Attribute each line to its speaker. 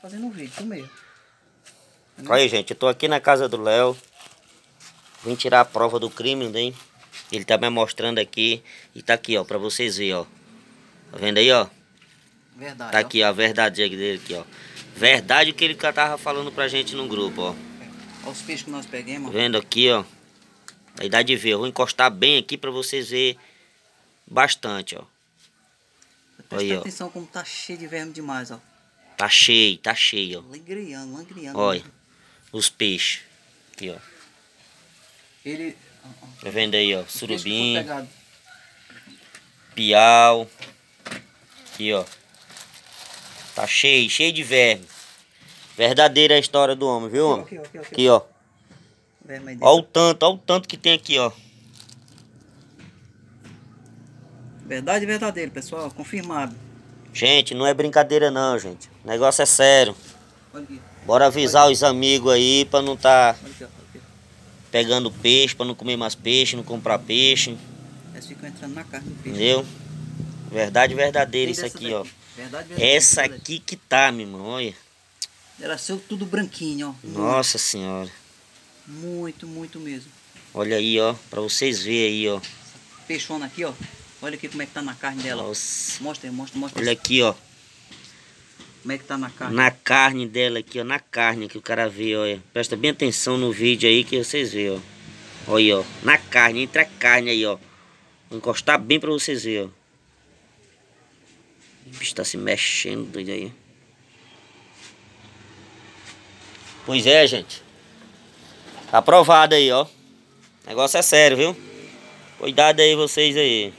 Speaker 1: fazendo um vídeo, tu mesmo.
Speaker 2: Aí, gente, eu tô aqui na casa do Léo. Vim tirar a prova do crime, né? Ele tá me mostrando aqui. E tá aqui, ó, pra vocês verem, ó. Tá vendo aí, ó?
Speaker 1: Verdade,
Speaker 2: tá aqui, ó, a verdade dele aqui, ó. Verdade o que ele tava falando pra gente no grupo, ó.
Speaker 1: Olha os peixes que nós pegamos, ó.
Speaker 2: Tá vendo aqui, ó? Aí dá de ver. Eu vou encostar bem aqui pra vocês verem bastante, ó.
Speaker 1: Presta atenção como tá cheio de verme demais, ó.
Speaker 2: Tá cheio, ó.
Speaker 1: Langriando.
Speaker 2: Olha, os peixes. Aqui, ó.
Speaker 1: Ele...
Speaker 2: Tá vendo aí, ó? Surubim,
Speaker 1: pegado.
Speaker 2: piau. Aqui, ó. Tá cheio de verme. Verdadeira a história do homem, viu, homem? Aqui, ó. Olha o tanto que tem aqui, ó.
Speaker 1: Verdade verdadeira, pessoal, confirmado.
Speaker 2: Gente, não é brincadeira não, gente. O negócio é sério. Bora avisar os amigos aí pra não tá pegando peixe, pra não comer mais peixe, não comprar peixe.
Speaker 1: Eles ficam entrando na carne do peixe.
Speaker 2: Entendeu? Verdade verdadeira isso aqui, ó. Essa aqui que tá, meu irmão, olha.
Speaker 1: Ela saiu tudo branquinho, ó.
Speaker 2: Nossa senhora.
Speaker 1: Muito mesmo.
Speaker 2: Olha aí, ó, pra vocês verem aí, ó.
Speaker 1: Peixona aqui, ó. Olha aqui como é que tá na carne dela.
Speaker 2: Nossa.
Speaker 1: Mostra.
Speaker 2: Olha aqui, ó.
Speaker 1: Como é que tá na carne.
Speaker 2: Na carne dela aqui, ó. Na carne que o cara vê, olha. Presta bem atenção no vídeo aí que vocês veem, ó. Olha aí, ó. Na carne, entre a carne aí, ó. Vou encostar bem pra vocês verem, ó. O bicho tá se mexendo doido aí. Pois é, gente. Tá aprovado aí, ó. O negócio é sério, viu? Cuidado aí vocês aí.